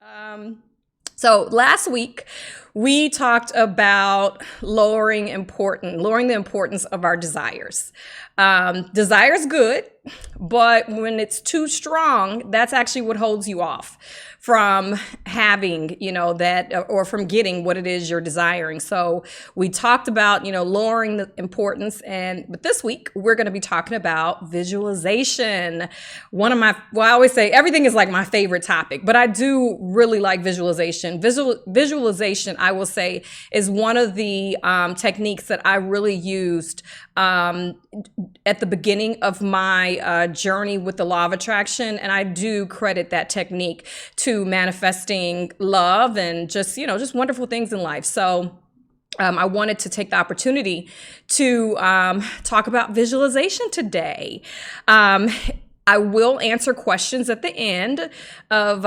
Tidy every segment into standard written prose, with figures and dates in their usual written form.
Um, so last week we talked about lowering the importance of our desires. Desire is good, but when it's too strong, that's actually what holds you off from having, that or from getting what it is you're desiring. So we talked about, lowering the importance. But this week we're going to be talking about visualization. I always say everything is like my favorite topic, but I do really like visualization. Visualization, I will say, is one of the techniques that I really used at the beginning of my journey with the law of attraction. And I do credit that technique to manifesting love and just wonderful things in life. So I wanted to take the opportunity to talk about visualization today. I will answer questions at the end of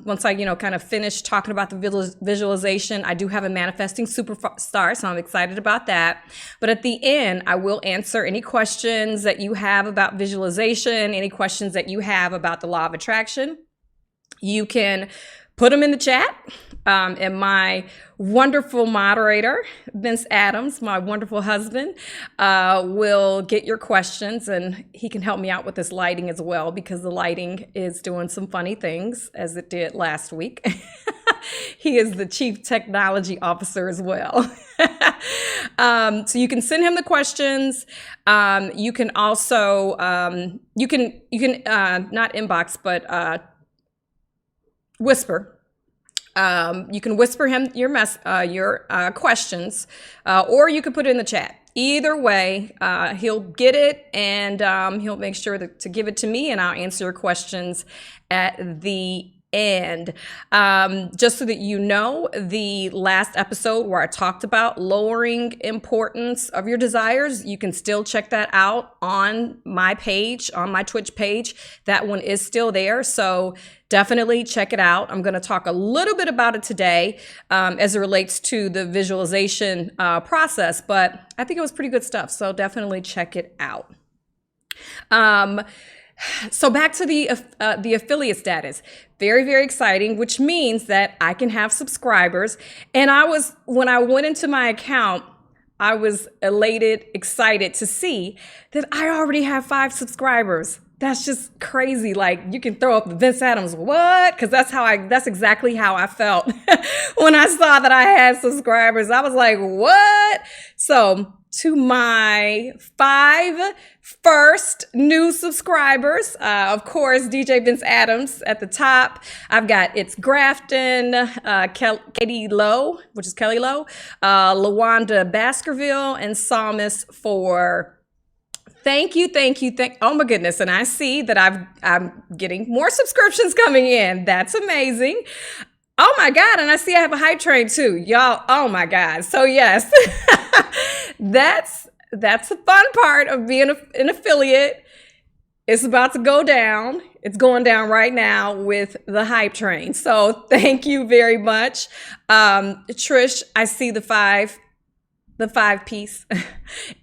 once I, kind of finish talking about the visualization. I do have a manifesting superstar, so I'm excited about that. But at the end, I will answer any questions that you have about visualization, any questions that you have about the law of attraction. You can put them in the chat. And my wonderful moderator, Vince Adams, my wonderful husband, will get your questions, and he can help me out with this lighting as well, because the lighting is doing some funny things as it did last week. He is the chief technology officer as well. So you can send him the questions. You can also, you can not inbox, but whisper. You can whisper him your questions, or you can put it in the chat. Either way, he'll get it, and he'll make sure to give it to me, and I'll answer your questions at the end. Just so that you know, the last episode where I talked about lowering importance of your desires, you can still check that out on my page, on my Twitch page. That one is still there. So definitely check it out. I'm going to talk a little bit about it today as it relates to the visualization process, but I think it was pretty good stuff. So definitely check it out. So back to the affiliate status. Very, very exciting, which means that I can have subscribers. And when I went into my account, I was elated, excited to see that I already have 5 subscribers. That's just crazy. Like, you can throw up the Vince Adams, what? Because that's exactly how I felt when I saw that I had subscribers. I was like, what? So to my 5 first new subscribers, of course, DJ Vince Adams at the top. I've got It's Grafton, Katie Lowe, which is Kelly Lowe, Lawanda Baskerville, and Psalmist for Thank you. Oh my goodness. And I see that I'm getting more subscriptions coming in. That's amazing. Oh my God. And I see I have a hype train too. Y'all, oh my God. So yes, that's the fun part of being an affiliate. It's about to go down. It's going down right now with the hype train. So thank you very much. Trish, I see the 5 piece.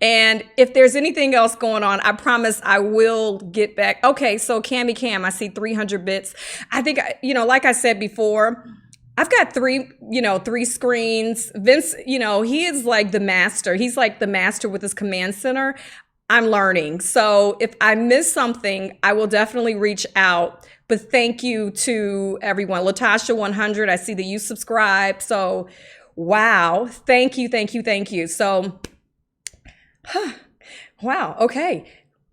And if there's anything else going on, I promise I will get back. Okay, so Cammy Cam, I see 300 bits. I think, like I said before, I've got 3 screens. Vince, he is like the master. He's like the master with his command center. I'm learning. So if I miss something, I will definitely reach out. But thank you to everyone. Latasha 100, I see that you subscribe. So wow. Thank you. So, wow. Okay.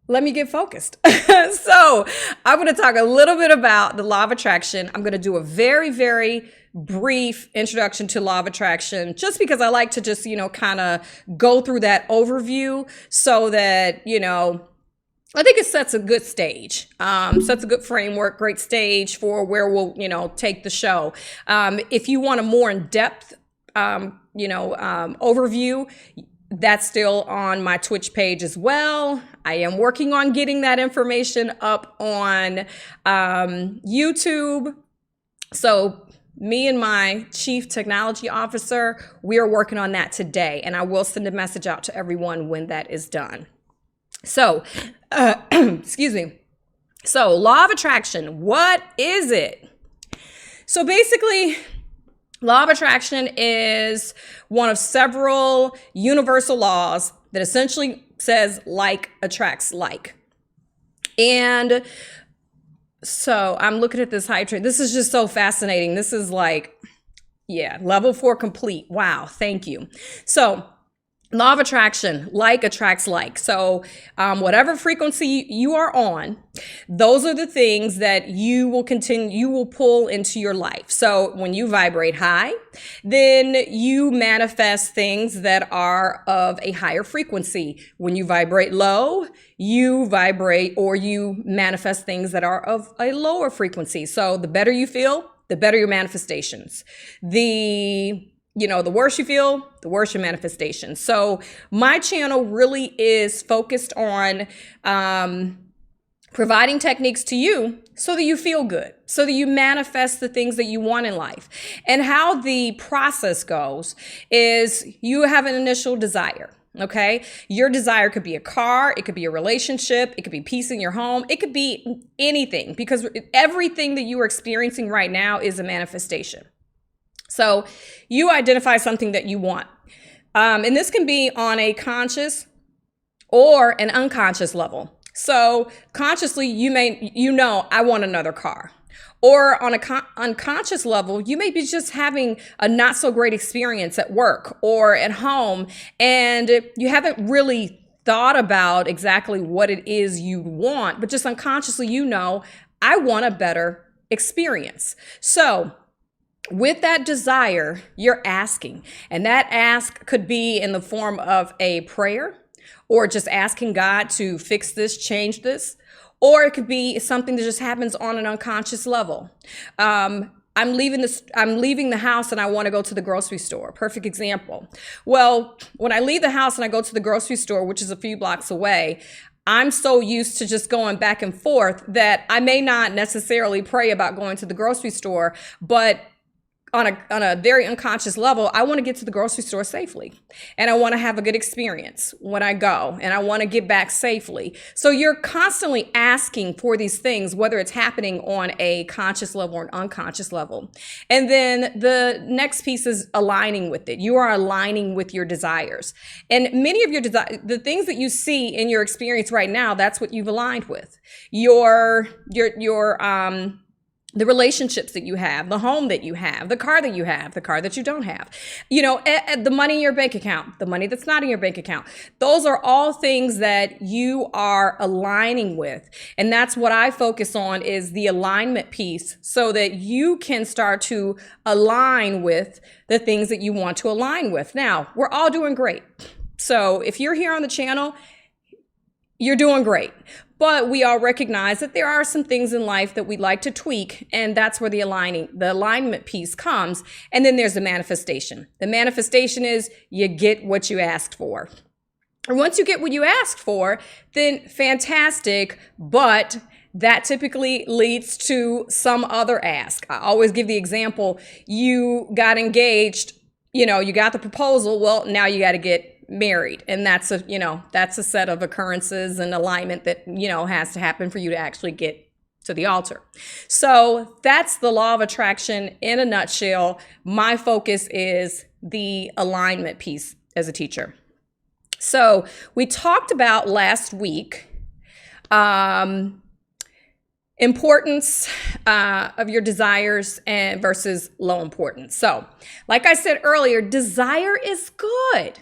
Let me get focused. So I'm going to talk a little bit about the law of attraction. I'm going to do a very, very brief introduction to law of attraction, just because I like to just, kind of go through that overview so that, I think it sets a good stage, sets a good framework, great stage for where we'll, take the show. If you want a more in-depth overview, that's still on my Twitch page as well. I am working on getting that information up on YouTube. So me and my chief technology officer, we are working on that today, and I will send a message out to everyone when that is done. So, excuse me. So law of attraction, what is it? So basically, law of attraction is one of several universal laws that essentially says like attracts like. And so I'm looking at this high trade. This is just so fascinating. This is like, yeah, level 4 complete. Wow, thank you. So law of attraction, like attracts like. So whatever frequency you are on, those are the things that you will pull into your life. So when you vibrate high, then you manifest things that are of a higher frequency. When you vibrate low, you vibrate or you manifest things that are of a lower frequency. So the better you feel, the better your manifestations. The worse you feel, the worse your manifestation. So my channel really is focused on providing techniques to you so that you feel good, so that you manifest the things that you want in life. And how the process goes is you have an initial desire. Okay. Your desire could be a car. It could be a relationship. It could be peace in your home. It could be anything, because everything that you are experiencing right now is a manifestation. So you identify something that you want. And this can be on a conscious or an unconscious level. So consciously, I want another car. Or on a unconscious level, you may be just having a not so great experience at work or at home, and you haven't really thought about exactly what it is you want, but just unconsciously, I want a better experience. So with that desire, you're asking, and that ask could be in the form of a prayer or just asking God to fix this, change this. Or it could be something that just happens on an unconscious level. I'm leaving the house and I want to go to the grocery store. Perfect example. Well, when I leave the house and I go to the grocery store, which is a few blocks away, I'm so used to just going back and forth that I may not necessarily pray about going to the grocery store, but on a very unconscious level, I want to get to the grocery store safely, and I want to have a good experience when I go, and I want to get back safely. So you're constantly asking for these things, whether it's happening on a conscious level or an unconscious level. And then the next piece is aligning with it. You are aligning with your desires. And many of the things that you see in your experience right now, that's what you've aligned with. The relationships that you have, the home that you have, the car that you have, the car that you don't have, the money in your bank account, the money that's not in your bank account. Those are all things that you are aligning with. And that's what I focus on, is the alignment piece, so that you can start to align with the things that you want to align with. Now, we're all doing great. So if you're here on the channel, you're doing great. But we all recognize that there are some things in life that we'd like to tweak, and that's where the alignment piece comes. And then there's the manifestation. The manifestation is you get what you asked for. And once you get what you asked for, then fantastic, but that typically leads to some other ask. I always give the example, you got engaged, you got the proposal, well, now you got to get married, and that's a set of occurrences and alignment that has to happen for you to actually get to the altar. So that's the law of attraction in a nutshell. My focus is the alignment piece as a teacher. So we talked about last week importance of your desires and versus low importance. So like I said earlier, desire is good.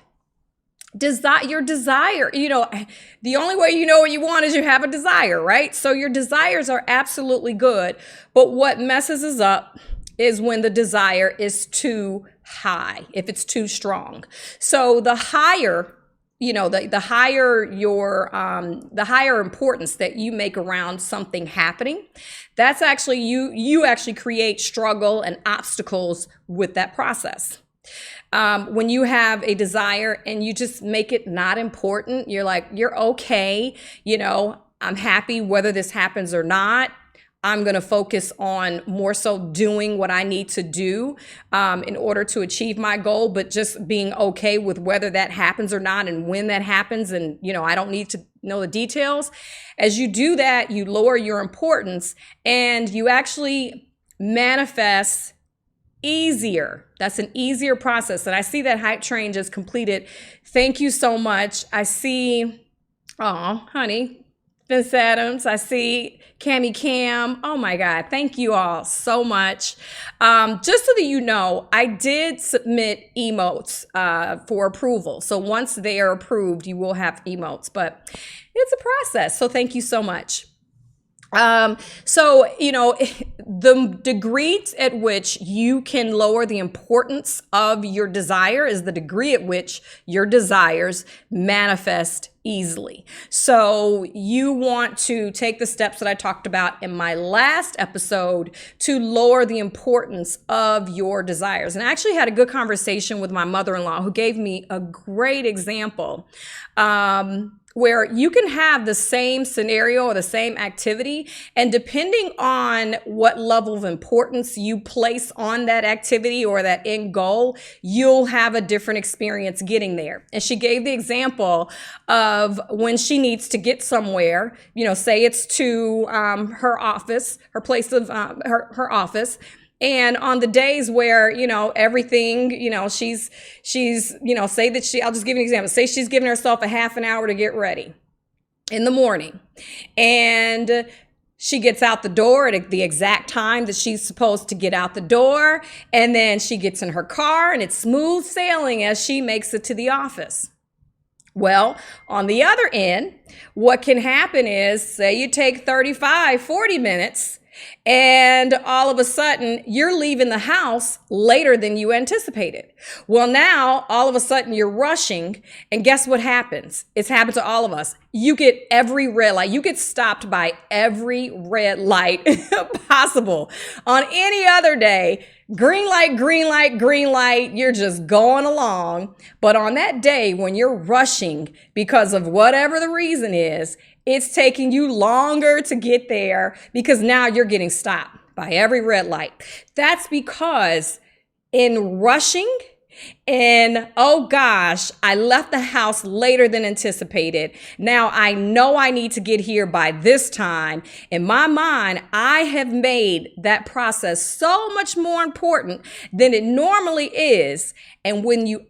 Your desire, the only way you know what you want is you have a desire, right? So your desires are absolutely good. But what messes us up is when the desire is too high, if it's too strong. So the higher, the higher importance that you make around something happening, that's actually, you actually create struggle and obstacles with that process. When you have a desire and you just make it not important, you're like, you're okay. I'm happy whether this happens or not. I'm going to focus on more so doing what I need to do in order to achieve my goal, but just being okay with whether that happens or not and when that happens. And, I don't need to know the details. As you do that, you lower your importance and you actually manifests easier. That's an easier process. And I see that Hype Train just completed. Thank you so much. I see, oh, honey, Vince Adams. I see Cami Cam. Oh my God. Thank you all so much. Just so that you know, I did submit emotes for approval. So once they are approved, you will have emotes, but it's a process. So thank you so much. So, you know, the degree at which you can lower the importance of your desire is the degree at which your desires manifest easily. So you want to take the steps that I talked about in my last episode to lower the importance of your desires. And I actually had a good conversation with my mother-in-law who gave me a great example. Where you can have the same scenario or the same activity, and depending on what level of importance you place on that activity or that end goal, you'll have a different experience getting there. And she gave the example of when she needs to get somewhere, you know, say it's to her office, her place of her office. And on the days where, you know, everything, you know, she's, you know, say that I'll just give you an example. Say she's giving herself a half an hour to get ready in the morning, and she gets out the door at the exact time that she's supposed to get out the door. And then she gets in her car and it's smooth sailing as she makes it to the office. Well, on the other end, what can happen is, say you take 35, 40 minutes, and all of a sudden you're leaving the house later than you anticipated. Well, now all of a sudden you're rushing, and guess what happens? It's happened to all of us. You get every red light. You get stopped by every red light possible. On any other day, green light, green light, green light, you're just going along. But on that day when you're rushing because of whatever the reason is, it's taking you longer to get there because now you're getting stopped by every red light. That's because in rushing and, oh gosh, I left the house later than anticipated. Now I know I need to get here by this time. In my mind, I have made that process so much more important than it normally is. And when you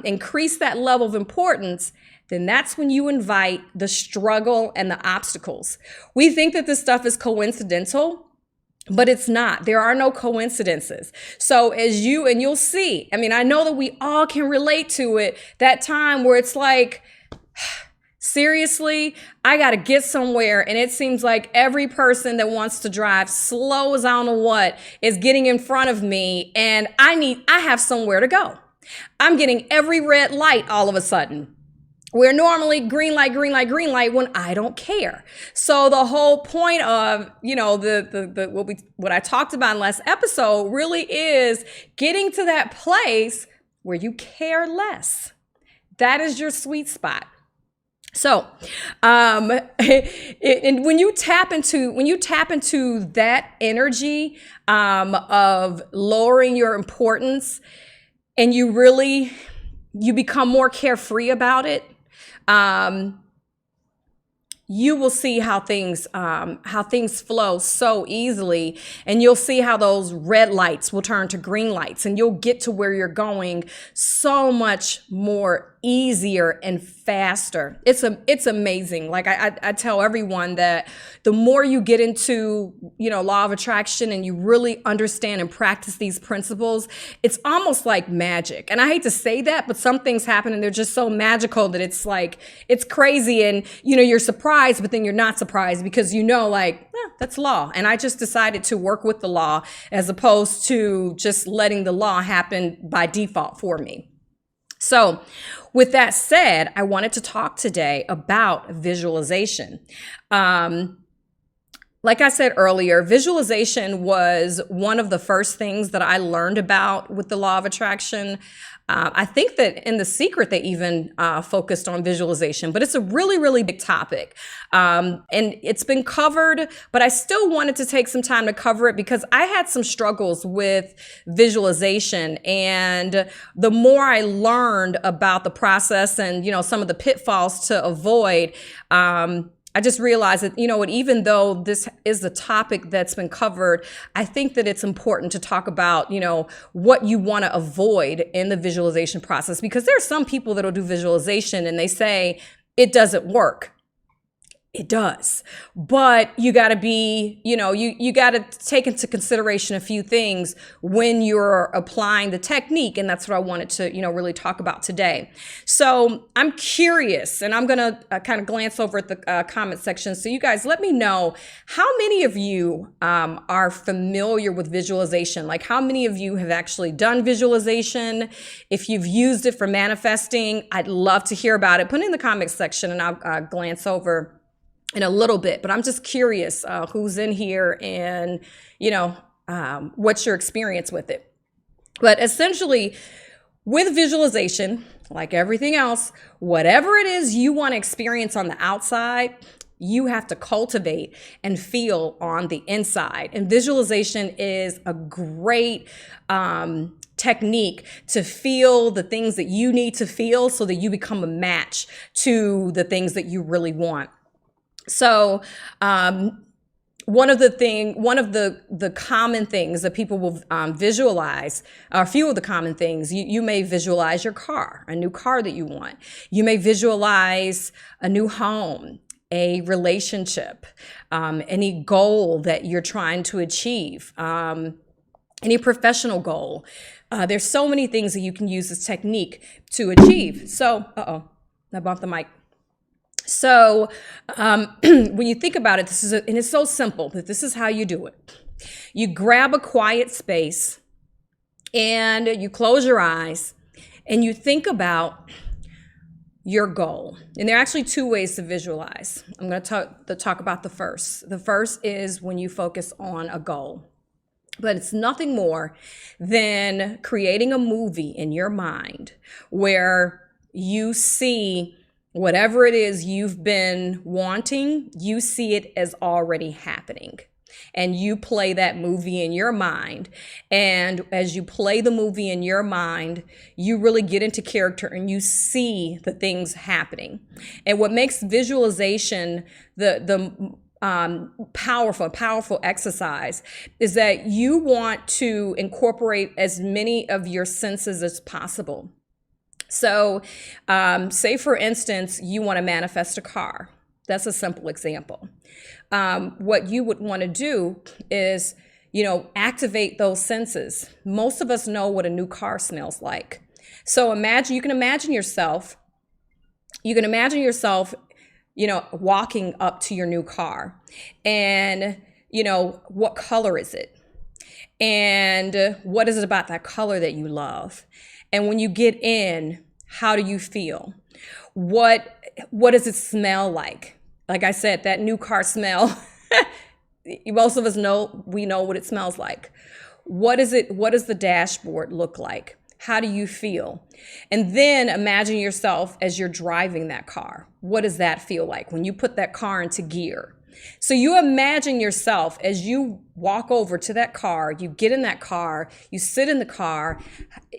increase that level of importance, then that's when you invite the struggle and the obstacles. We think that this stuff is coincidental, but it's not. There are no coincidences. So you'll see, I mean, I know that we all can relate to it, that time where it's like, seriously, I got to get somewhere. And it seems like every person that wants to drive slow as I don't know what is getting in front of me. And I have somewhere to go. I'm getting every red light all of a sudden. We're normally green light, green light, green light when I don't care. So the whole point of, you know, what I talked about in last episode really is getting to that place where you care less. That is your sweet spot. So, and when you tap into that energy of lowering your importance, and you become more carefree about it, you will see how things flow so easily, and you'll see how those red lights will turn to green lights, and you'll get to where you're going so much more easier and faster. It's amazing. Like I tell everyone that the more you get into, you know, law of attraction and you really understand and practice these principles, it's almost like magic. And I hate to say that, but some things happen and they're just so magical that it's like, it's crazy. And, you know, you're surprised, but then you're not surprised because, you know, like, that's law. And I just decided to work with the law as opposed to just letting the law happen by default for me. So with that said, I wanted to talk today about visualization. Like I said earlier, visualization was one of the first things that I learned about with the law of attraction. I think that in The Secret, they even focused on visualization, but it's a really, really big topic. And it's been covered, but I still wanted to take some time to cover it because I had some struggles with visualization. And the more I learned about the process and, you know, some of the pitfalls to avoid, I just realized that, you know what, even though this is the topic that's been covered, I think that it's important to talk about, you know, what you want to avoid in the visualization process, because there are some people that'll do visualization and they say it doesn't work. It does, but you got to be, you know, you got to take into consideration a few things when you're applying the technique. And that's what I wanted to, you know, really talk about today. So I'm curious, and I'm going to kind of glance over at the comment section. So you guys, let me know how many of you are familiar with visualization. Like, how many of you have actually done visualization? If you've used it for manifesting, I'd love to hear about it. Put it in the comment section and I'll glance over in a little bit, but I'm just curious who's in here and, you know, what's your experience with it. But essentially, with visualization, like everything else, whatever it is you want to experience on the outside, you have to cultivate and feel on the inside. And visualization is a great technique to feel the things that you need to feel so that you become a match to the things that you really want. So one of the common things that people will visualize, a few of the common things, you may visualize your car, a new car that you want. You may visualize a new home, a relationship, any goal that you're trying to achieve, any professional goal. There's so many things that you can use this technique to achieve. So, I bumped the mic. So when you think about it, and it's so simple, but this is how you do it. You grab a quiet space and you close your eyes and you think about your goal. And there are actually two ways to visualize. I'm going to talk about the first. The first is when you focus on a goal. But it's nothing more than creating a movie in your mind where you see whatever it is you've been wanting, you see it as already happening. And you play that movie in your mind. And as you play the movie in your mind, you really get into character and you see the things happening. And what makes visualization the powerful exercise is that you want to incorporate as many of your senses as possible. So say, for instance, you want to manifest a car. That's a simple example. What you would want to do is, you know, activate those senses. Most of us know what a new car smells like. So you can imagine yourself, you know, walking up to your new car and, you know, what color is it? And what is it about that color that you love? And when you get in, how do you feel? What does it smell like? Like I said, that new car smell, most of us know what it smells like. What does the dashboard look like? How do you feel? And then imagine yourself as you're driving that car. What does that feel like when you put that car into gear? So you imagine yourself as you walk over to that car, you get in that car, you sit in the car,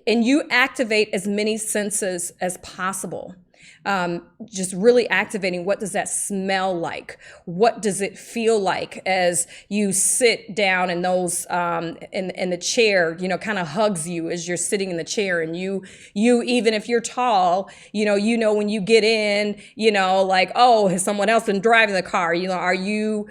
and you activate as many senses as possible. Just really activating, what does that smell like? What does it feel like as you sit down and those in the chair, you know, kind of hugs you as you're sitting in the chair, and you even if you're tall, you know when you get in, you know, like, oh, has someone else been driving the car? You know, are you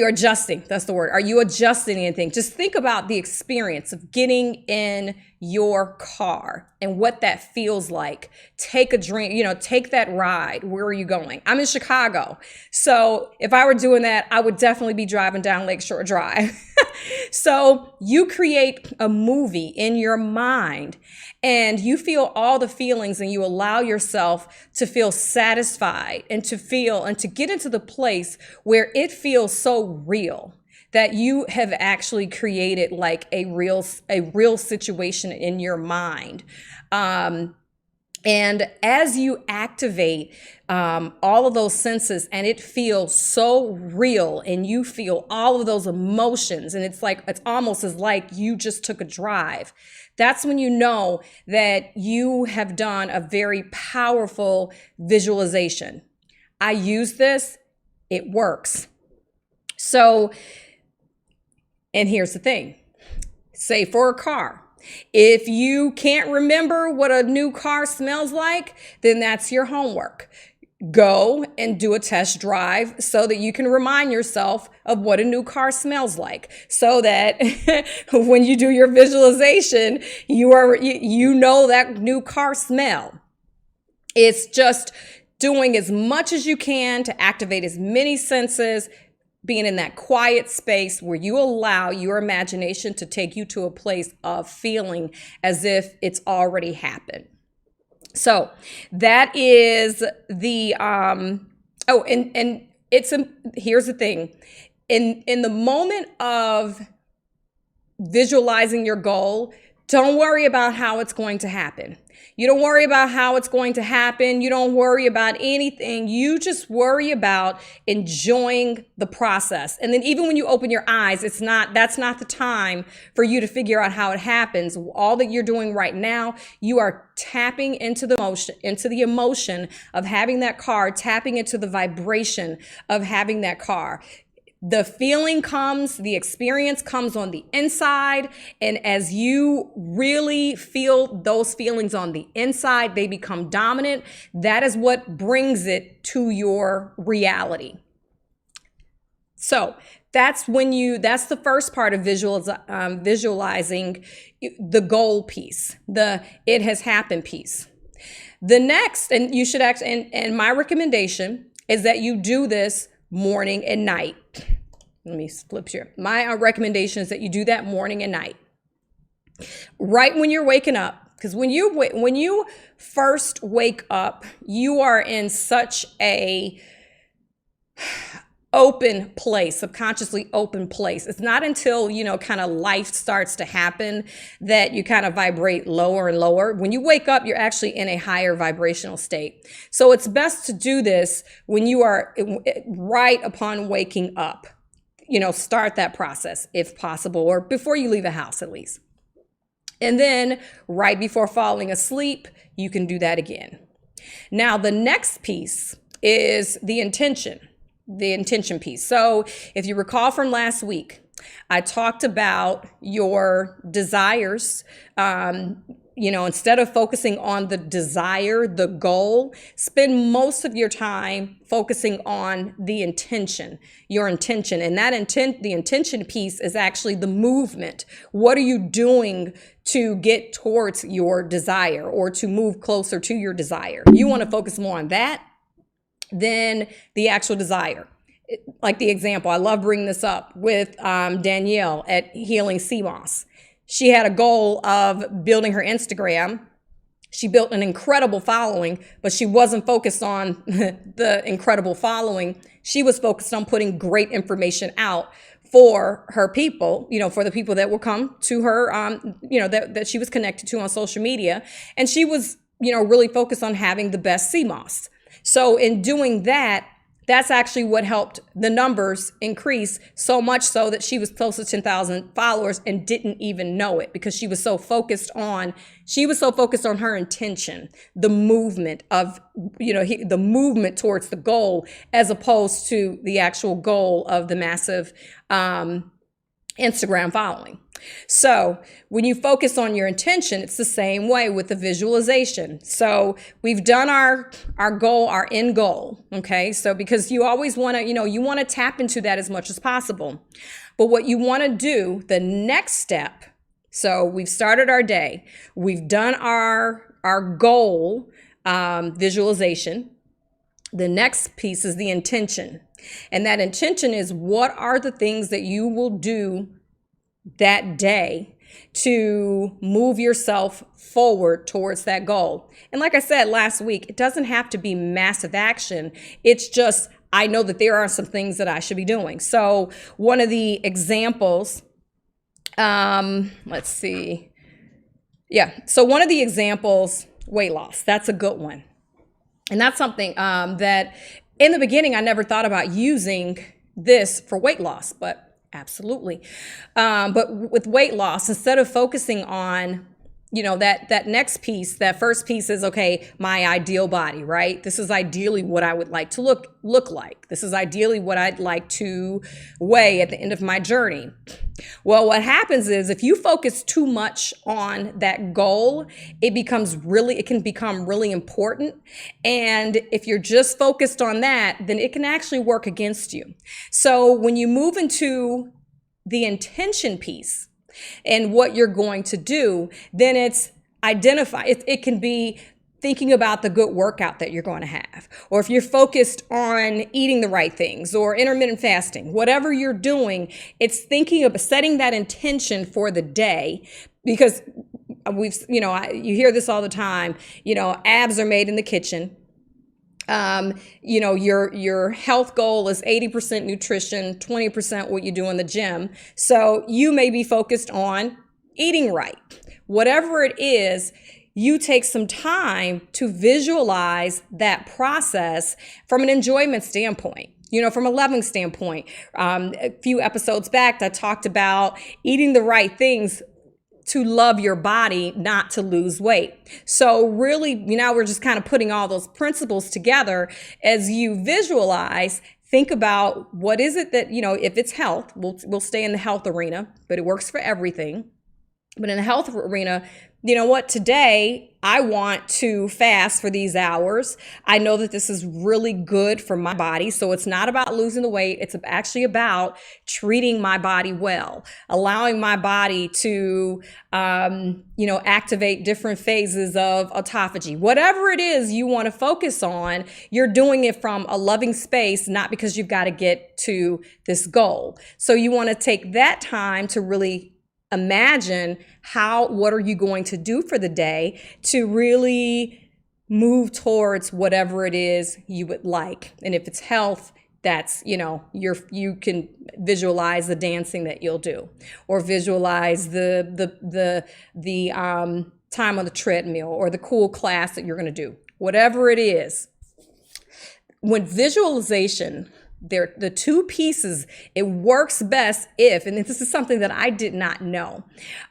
adjusting? That's the word. Are you adjusting anything? Just think about the experience of getting in your car and what that feels like. Take a drink, you know, take that ride. Where are you going? I'm in Chicago. So if I were doing that, I would definitely be driving down Lakeshore Drive. So you create a movie in your mind and you feel all the feelings and you allow yourself to feel satisfied and to get into the place where it feels so real that you have actually created like a real situation in your mind. And as you activate all of those senses and it feels so real and you feel all of those emotions and it's almost as like you just took a drive, that's when you know that you have done a very powerful visualization. I use this, it works. So, and here's the thing, say for a car, if you can't remember what a new car smells like, then that's your homework. Go and do a test drive so that you can remind yourself of what a new car smells like, so that when you do your visualization, you know that new car smell. It's just doing as much as you can to activate as many senses, being in that quiet space where you allow your imagination to take you to a place of feeling as if it's already happened. So that is the, here's the thing. In the moment of visualizing your goal, don't worry about how it's going to happen. You don't worry about how it's going to happen. You don't worry about anything. You just worry about enjoying the process. And then even when you open your eyes, that's not the time for you to figure out how it happens. All that you're doing right now, you are tapping into the emotion of having that car, tapping into the vibration of having that car. The feeling comes, the experience comes on the inside. And as you really feel those feelings on the inside, they become dominant. That is what brings it to your reality. So that's the first part of visualizing the goal piece, the it has happened piece. The next, and you should and my recommendation is that you do this morning and night. Let me flip here. My recommendation is that you do that morning and night. Right when you're waking up, because when you first wake up, you are in such a open place, subconsciously open place. It's not until, kind of life starts to happen that you kind of vibrate lower and lower. When you wake up, you're actually in a higher vibrational state. So it's best to do this when you are right upon waking up. Start that process if possible, or before you leave the house at least. And then right before falling asleep, you can do that again. Now, the next piece is the intention piece. So if you recall from last week, I talked about your desires. Instead of focusing on the desire, the goal, spend most of your time focusing on the intention, your intention. And the intention piece is actually the movement. What are you doing to get towards your desire or to move closer to your desire? You want to focus more on that than the actual desire. Like the example, I love bringing this up with Danielle at Healing Sea Moss. She had a goal of building her Instagram. She built an incredible following, but she wasn't focused on the incredible following. She was focused on putting great information out for her people, for the people that will come to her, that she was connected to on social media. And she was, really focused on having the best sea moss. So in doing that, that's actually what helped the numbers increase, so much so that she was close to 10,000 followers and didn't even know it, because she was so focused on her intention, the movement of, the movement towards the goal, as opposed to the actual goal of the massive Instagram following. So when you focus on your intention, it's the same way with the visualization. So we've done our goal, our end goal. Okay. So because you always want to, you want to tap into that as much as possible. But what you want to do, the next step. So we've started our day. We've done our goal visualization. The next piece is the intention. And that intention is, what are the things that you will do that day to move yourself forward towards that goal? And like I said last week, it doesn't have to be massive action. It's just, I know that there are some things that I should be doing. So one of the examples, let's see. Yeah. So one of the examples weight loss. That's a good one. And that's something that in the beginning, I never thought about using this for weight loss, but absolutely. But with weight loss, instead of focusing on, that next piece, that first piece is, okay, my ideal body, right? This is ideally what I would like to look like. This is ideally what I'd like to weigh at the end of my journey. Well, what happens is if you focus too much on that goal, it can become really important. And if you're just focused on that, then it can actually work against you. So when you move into the intention piece, and what you're going to do, then it's identify. It can be thinking about the good workout that you're going to have, or if you're focused on eating the right things or intermittent fasting, whatever you're doing, it's thinking of setting that intention for the day, because you hear this all the time, abs are made in the kitchen. Your health goal is 80% nutrition, 20% what you do in the gym. So you may be focused on eating right. Whatever it is, you take some time to visualize that process from an enjoyment standpoint. From a loving standpoint. A few episodes back, I talked about eating the right things to love your body, not to lose weight. So really, now we're just kind of putting all those principles together. As you visualize, think about what is it that, if it's health, we'll stay in the health arena, but it works for everything. But in the health arena, today I want to fast for these hours. I know that this is really good for my body. So it's not about losing the weight. It's actually about treating my body well, allowing my body to, activate different phases of autophagy. Whatever it is you want to focus on, you're doing it from a loving space, not because you've got to get to this goal. So you want to take that time to really imagine what are you going to do for the day to really move towards whatever it is you would like. And if it's health, that's, you can visualize the dancing that you'll do, or visualize the time on the treadmill, or the cool class that you're going to do, whatever it is. When visualization, the two pieces, it works best if, and this is something that I did not know.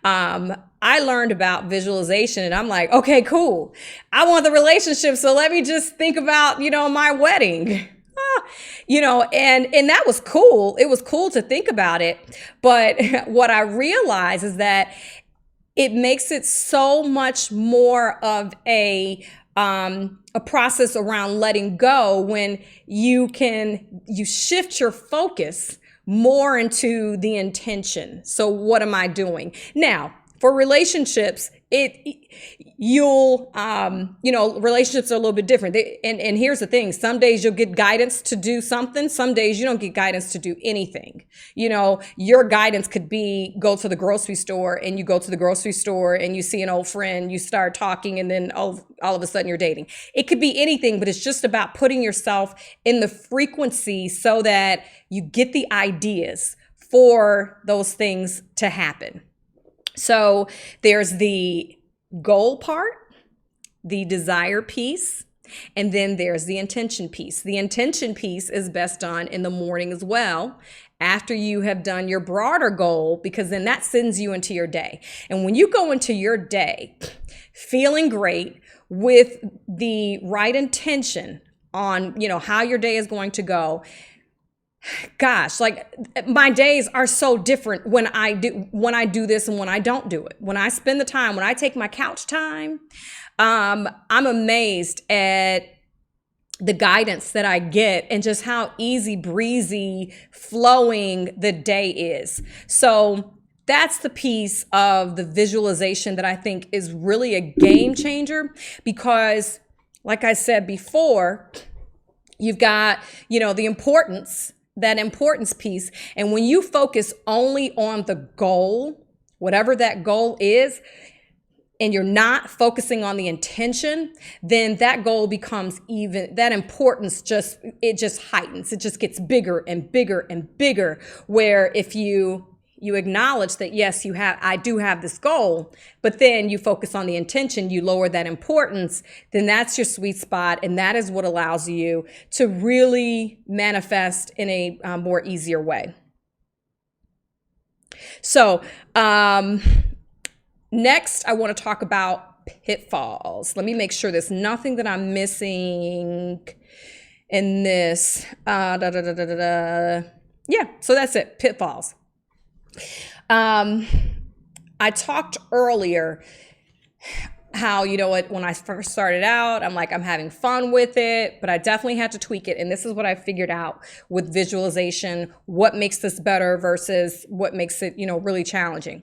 I learned about visualization and I'm like, okay, cool. I want the relationship. So let me just think about, my wedding, and that was cool. It was cool to think about it. But what I realized is that it makes it so much more of a process around letting go when you shift your focus more into the intention. So what am I doing? Now, for relationships, relationships are a little bit different. And here's the thing. Some days you'll get guidance to do something. Some days you don't get guidance to do anything. Your guidance could be go to the grocery store, and you go to the grocery store and you see an old friend, you start talking, and then all of a sudden you're dating. It could be anything, but it's just about putting yourself in the frequency so that you get the ideas for those things to happen. So there's the goal part, the desire piece, and then there's the intention piece. The intention piece is best done in the morning as well, after you have done your broader goal, because then that sends you into your day. And when you go into your day feeling great with the right intention on, how your day is going to go, gosh, like my days are so different when I do this and when I don't do it. When I spend the time, when I take my couch time, I'm amazed at the guidance that I get and just how easy breezy flowing the day is. So that's the piece of the visualization that I think is really a game changer, because like I said before, you've got, that importance piece. And when you focus only on the goal, whatever that goal is, and you're not focusing on the intention, then that goal becomes that importance just heightens. It just gets bigger and bigger and bigger, where if you you acknowledge that, yes, I do have this goal, but then you focus on the intention, you lower that importance, then that's your sweet spot. And that is what allows you to really manifest in a more easier way. So, next, I want to talk about pitfalls. Let me make sure there's nothing that I'm missing in this. Yeah, so that's it, pitfalls. I talked earlier how, when I first started out, I'm having fun with it, but I definitely had to tweak it. And this is what I figured out with visualization, what makes this better versus what makes it, really challenging.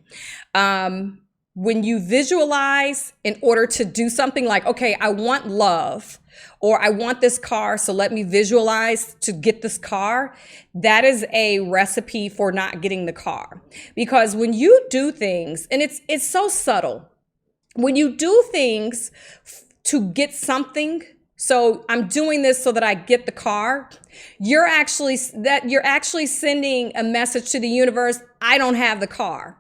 When you visualize in order to do something like, okay, I want love, or I want this car, so let me visualize to get this car, that is a recipe for not getting the car. Because when you do things, and it's so subtle, when you do things to get something, so I'm doing this so that I get the car, you're actually sending a message to the universe, I don't have the car.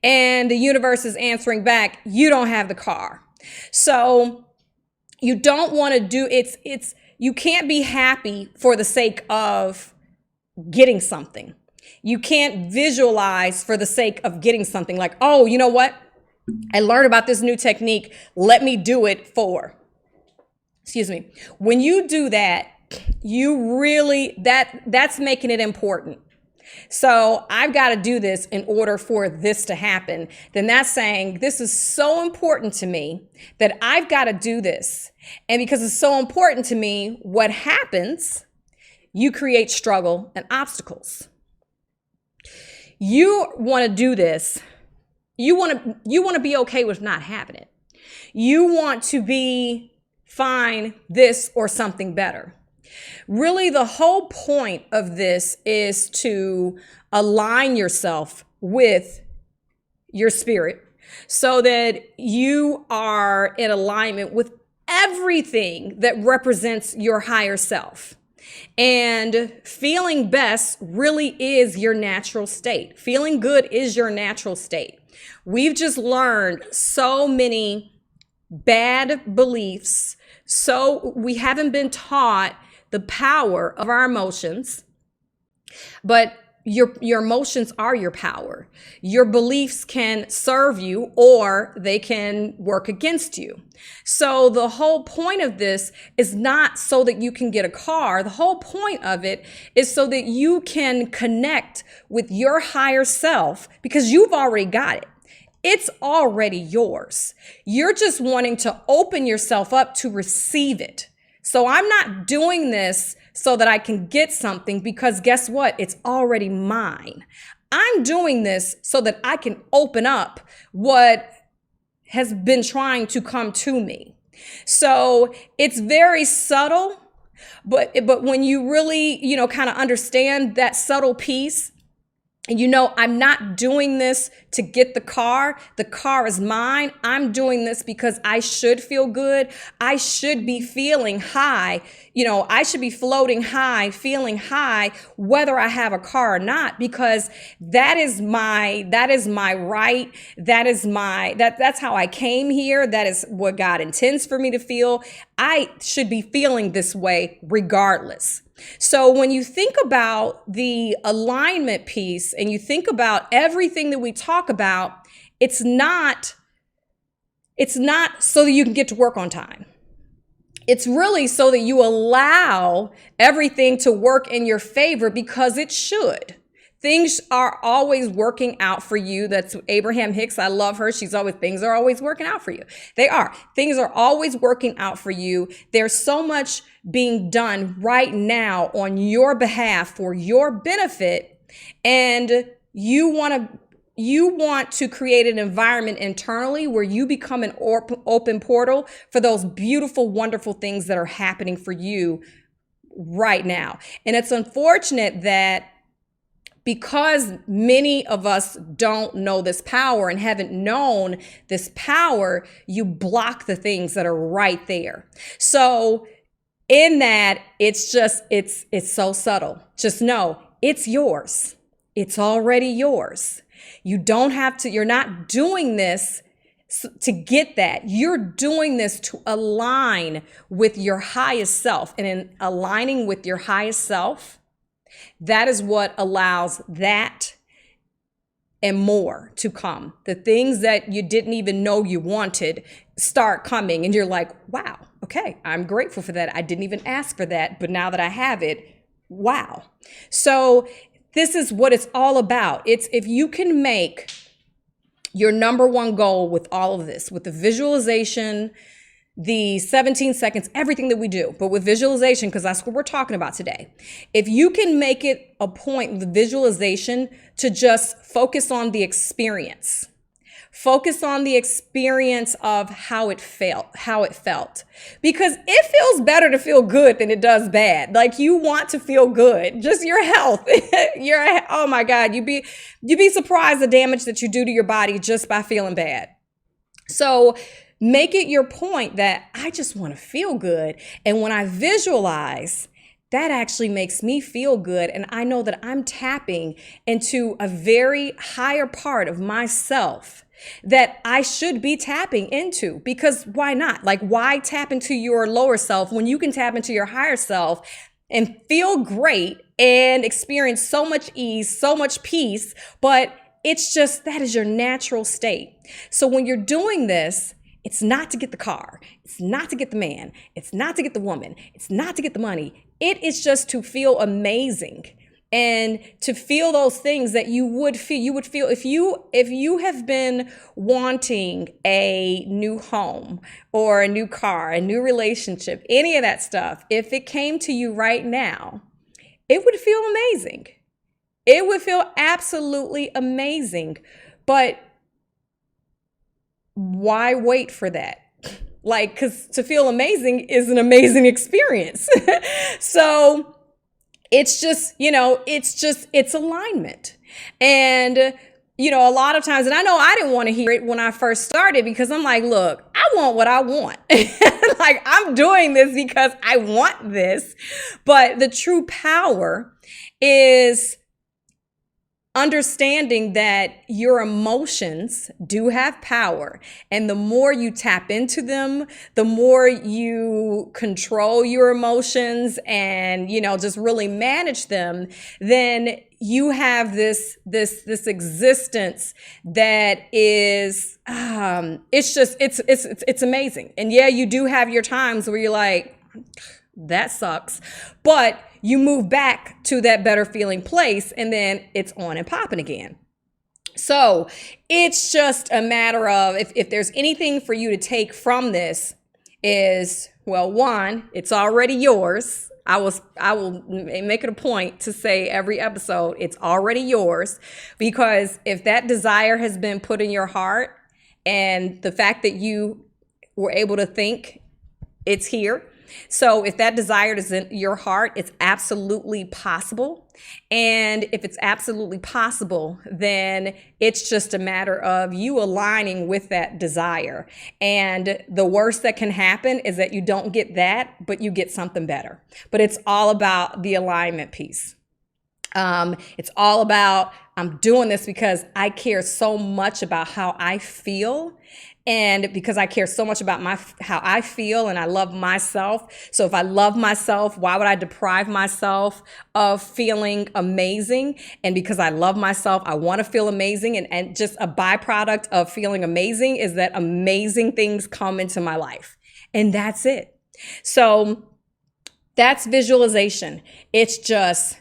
And the universe is answering back, you don't have the car. So you don't want to do you can't be happy for the sake of getting something. You can't visualize for the sake of getting something like, oh, you know what? I learned about this new technique. Let me do it excuse me. When you do that, you really, that's making it important. So I've got to do this in order for this to happen. Then that's saying this is so important to me that I've got to do this. And because it's so important to me, what happens? You create struggle and obstacles. You want to do this. You want to be okay with not having it. You want to find this or something better. Really, the whole point of this is to align yourself with your spirit so that you are in alignment with everything that represents your higher self. And feeling best really is your natural state. Feeling good is your natural state. We've just learned so many bad beliefs. So we haven't been taught the power of our emotions, but your emotions are your power. Your beliefs can serve you or they can work against you. So the whole point of this is not so that you can get a car. The whole point of it is so that you can connect with your higher self because you've already got it. It's already yours. You're just wanting to open yourself up to receive it. So I'm not doing this so that I can get something because guess what? It's already mine. I'm doing this so that I can open up what has been trying to come to me. So it's very subtle, but when you really, kind of understand that subtle piece, and I'm not doing this to get the car. The car is mine. I'm doing this because I should feel good. I should be feeling high. I should be floating high, feeling high, whether I have a car or not, because that is my right. That's how I came here. That is what God intends for me to feel. I should be feeling this way regardless. So when you think about the alignment piece and you think about everything that we talk about, it's not so that you can get to work on time. It's really so that you allow everything to work in your favor because it should. Things are always working out for you. That's Abraham Hicks. I love her. Things are always working out for you. They are. Things are always working out for you. There's so much being done right now on your behalf for your benefit. And you want to create an environment internally where you become an open portal for those beautiful, wonderful things that are happening for you right now. And it's unfortunate that because many of us don't know this power and haven't known this power, you block the things that are right there. So in that, it's so subtle. Just know it's yours. It's already yours. You don't have to, you're not doing this to get that. You're doing this to align with your highest self. And in aligning with your highest self, that is what allows that and more to come. The things that you didn't even know you wanted start coming, and you're like, wow, okay, I'm grateful for that. I didn't even ask for that, but now that I have it, wow. So this is what it's all about. It's if you can make your number one goal with all of this, with the visualization, the 17 seconds, everything that we do, but with visualization, because that's what we're talking about today. If you can make it a point with visualization to just focus on the experience, focus on the experience of how it felt, because it feels better to feel good than it does bad. Like, you want to feel good, just your health. Oh my God, you'd be surprised the damage that you do to your body just by feeling bad. So make it your point that I just want to feel good. And when I visualize, that actually makes me feel good. And I know that I'm tapping into a very higher part of myself that I should be tapping into, because why not? Like, why tap into your lower self when you can tap into your higher self and feel great and experience so much ease, so much peace? But it's just, that is your natural state. So when you're doing this, it's not to get the car. It's not to get the man. It's not to get the woman. It's not to get the money. It is just to feel amazing and to feel those things that you would feel. You would feel if you have been wanting a new home or a new car, a new relationship, any of that stuff. If it came to you right now, it would feel amazing. It would feel absolutely amazing. But why wait for that? Like, because to feel amazing is an amazing experience. So it's just, it's alignment. And, a lot of times, and I know I didn't want to hear it when I first started, because I'm like, look, I want what I want. Like, I'm doing this because I want this. But the true power is understanding that your emotions do have power, and the more you tap into them, the more you control your emotions and, just really manage them, then you have this existence that is, it's amazing. And yeah, you do have your times where you're like, that sucks, but you move back to that better feeling place, and then it's on and popping again. So it's just a matter of, if there's anything for you to take from this, is, well, one, it's already yours. I will make it a point to say every episode, it's already yours, because if that desire has been put in your heart, and the fact that you were able to think, it's here. So if that desire is in your heart, it's absolutely possible. And if it's absolutely possible, then it's just a matter of you aligning with that desire. And the worst that can happen is that you don't get that, but you get something better. But it's all about the alignment piece. It's all about, I'm doing this because I care so much about how I feel. And because I care so much about how I feel, and I love myself. So if I love myself, why would I deprive myself of feeling amazing? And because I love myself, I want to feel amazing. And just a byproduct of feeling amazing is that amazing things come into my life. And that's it. So that's visualization. It's just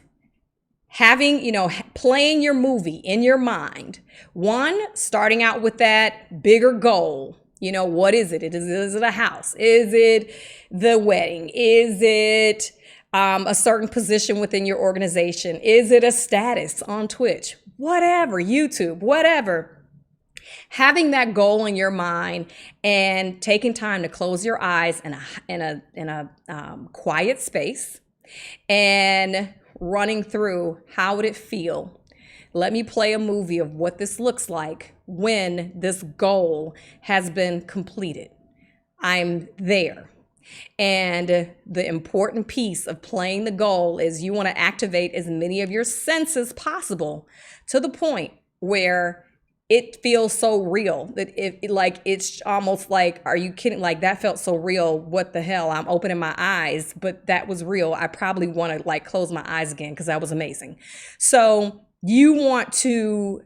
having, playing your movie in your mind. One, starting out with that bigger goal. What is it? Is it a house? Is it the wedding? Is it a certain position within your organization? Is it a status on Twitch? Whatever, YouTube, whatever. Having that goal in your mind and taking time to close your eyes in a quiet space and running through, how would it feel? Let me play a movie of what this looks like when this goal has been completed. I'm there. And the important piece of playing the goal is you want to activate as many of your senses possible, to the point where it feels so real that it's almost like, are you kidding? Like, that felt so real. What the hell? I'm opening my eyes, but that was real. I probably want to like close my eyes again because that was amazing. So you want to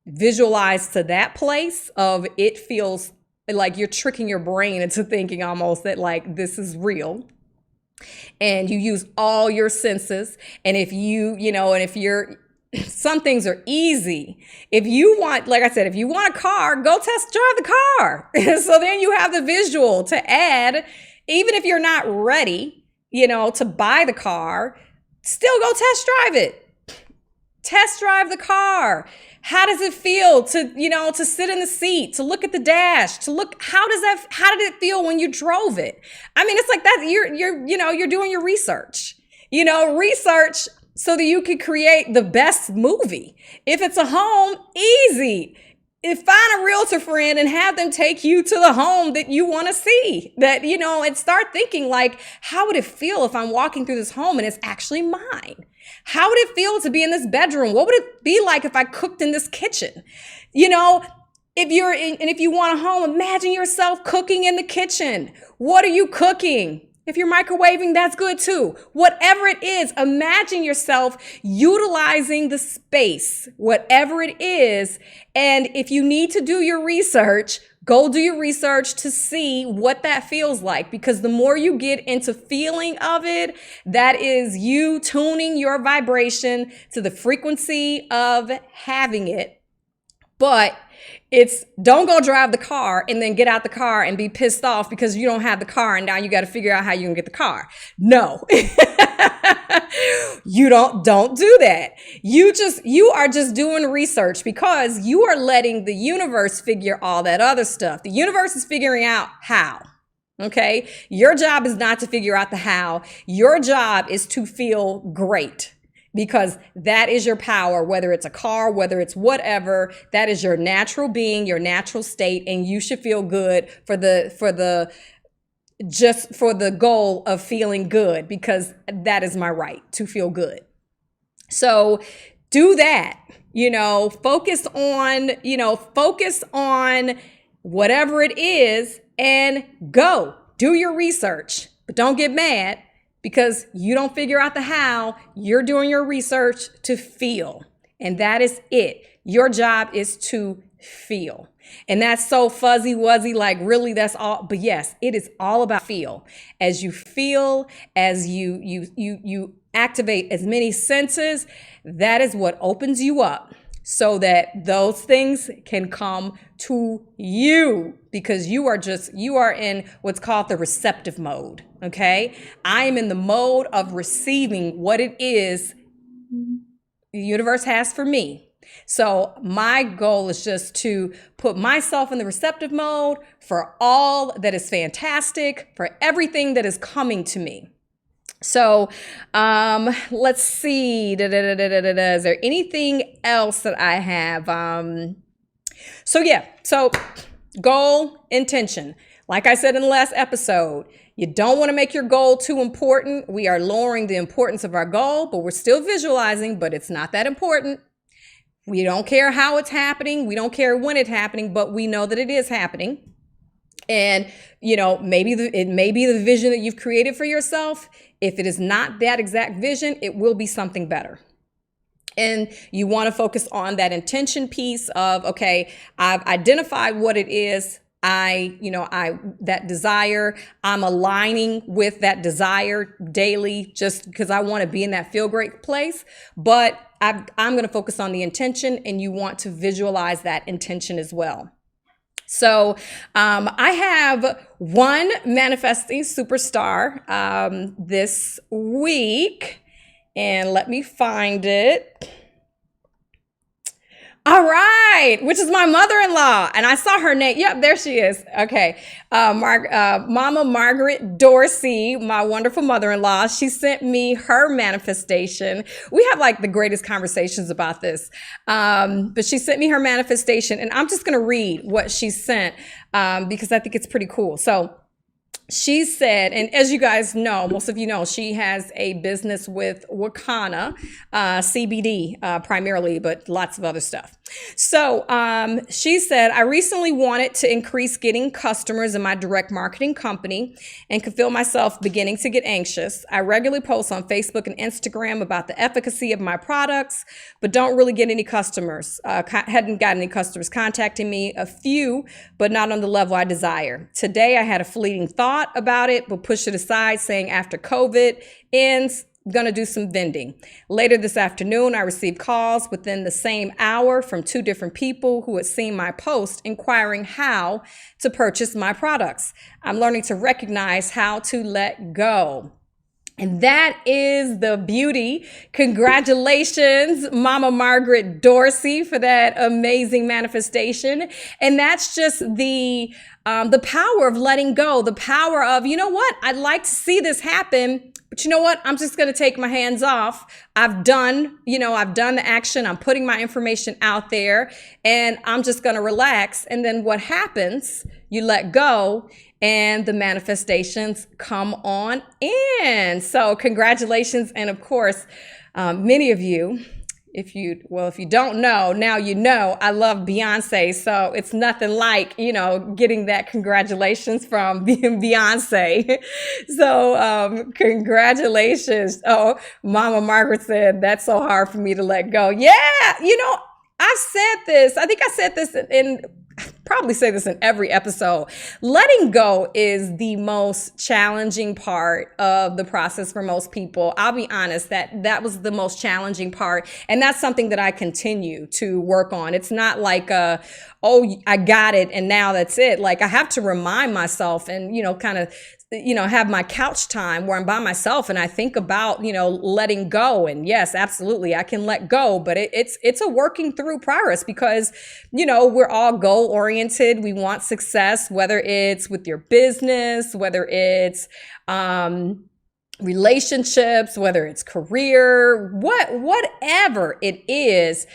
visualize to that place of it feels like you're tricking your brain into thinking almost that like this is real. And you use all your senses. And if if you're, some things are easy. If you want, like I said, if you want a car, go test drive the car. So then you have the visual to add, even if you're not ready, to buy the car, still go test drive it. Test drive the car. How does it feel to sit in the seat, to look at the dash, to look, how did it feel when you drove it? I mean, it's like that. You're doing your research, research so that you could create the best movie. If it's a home, easy. Find a realtor friend and have them take you to the home that you want to see, and start thinking like, how would it feel if I'm walking through this home and it's actually mine? How would it feel to be in this bedroom? What would it be like if I cooked in this kitchen? If you want a home, imagine yourself cooking in the kitchen. What are you cooking? If you're microwaving, that's good too. Whatever it is, imagine yourself utilizing the space, whatever it is. And if you need to do your research, go do your research to see what that feels like. Because the more you get into feeling of it, that is you tuning your vibration to the frequency of having it. But don't go drive the car and then get out the car and be pissed off because you don't have the car and now you got to figure out how you can get the car. No, you don't do that. You are just doing research because you are letting the universe figure all that other stuff. The universe is figuring out how. Okay. Your job is not to figure out the how. Your job is to feel great. Because that is your power, whether it's a car, whether it's whatever, that is your natural being, your natural state, and you should feel good for the goal of feeling good, because that is my right to feel good. So do that, focus on whatever it is and go do your research, but don't get mad. Because you don't figure out the how, you're doing your research to feel. And that is it. Your job is to feel. And that's so fuzzy wuzzy, like really that's all. But yes, it is all about feel. As you feel, as you activate as many senses, that is what opens you up so that those things can come to you, because you are in what's called the receptive mode. Okay. I am in the mode of receiving what it is the universe has for me. So my goal is just to put myself in the receptive mode for all that is fantastic, for everything that is coming to me. So let's see. Is there anything else that I have? So goal, intention. Like I said in the last episode, you don't want to make your goal too important. We are lowering the importance of our goal, but we're still visualizing, but it's not that important. We don't care how it's happening. We don't care when it's happening, but we know that it is happening. And, maybe it may be the vision that you've created for yourself. If it is not that exact vision, it will be something better. And you want to focus on that intention piece of, okay, I've identified what it is. That desire, I'm aligning with that desire daily just because I want to be in that feel great place. But I'm going to focus on the intention, and you want to visualize that intention as well. So I have one manifesting superstar this week, and let me find it. All right, which is my mother-in-law, and I saw her name. Yep, there she is. Okay, Mama Margaret Dorsey, my wonderful mother-in-law. She sent me her manifestation. We have like the greatest conversations about this, but she sent me her manifestation, and I'm just gonna read what she sent because I think it's pretty cool. So she said, and as you guys know, most of you know, she has a business with Wakana, CBD primarily, but lots of other stuff. So she said, I recently wanted to increase getting customers in my direct marketing company and could feel myself beginning to get anxious. I regularly post on Facebook and Instagram about the efficacy of my products, but don't really get any customers. Hadn't gotten any customers contacting me, a few, but not on the level I desire. Today, I had a fleeting thought about it, but pushed it aside, saying after COVID ends, going to do some vending. Later this afternoon, I received calls within the same hour from two different people who had seen my post inquiring how to purchase my products. I'm learning to recognize how to let go. And that is the beauty. Congratulations, Mama Margaret Dorsey, for that amazing manifestation. And that's just the power of letting go, the power of, you know what, I'd like to see this happen, but you know what, I'm just going to take my hands off. I've done the action. I'm putting my information out there and I'm just going to relax. And then what happens? You let go and the manifestations come on in. So congratulations. And of course, many of you, if you don't know, now you know, I love Beyonce. So it's nothing like, getting that congratulations from Beyonce. So congratulations. Oh, Mama Margaret said, that's so hard for me to let go. Yeah, I've said this. I think I said this in probably say this in every episode. Letting go is the most challenging part of the process for most people. I'll be honest, that was the most challenging part. And that's something that I continue to work on. It's not like, oh, I got it and now that's it. Like I have to remind myself and, kind of, have my couch time where I'm by myself and I think about, letting go. And yes, absolutely, I can let go, but it's a working through progress because, we're all goal oriented. We want success, whether it's with your business, whether it's, relationships, whether it's career, whatever it is,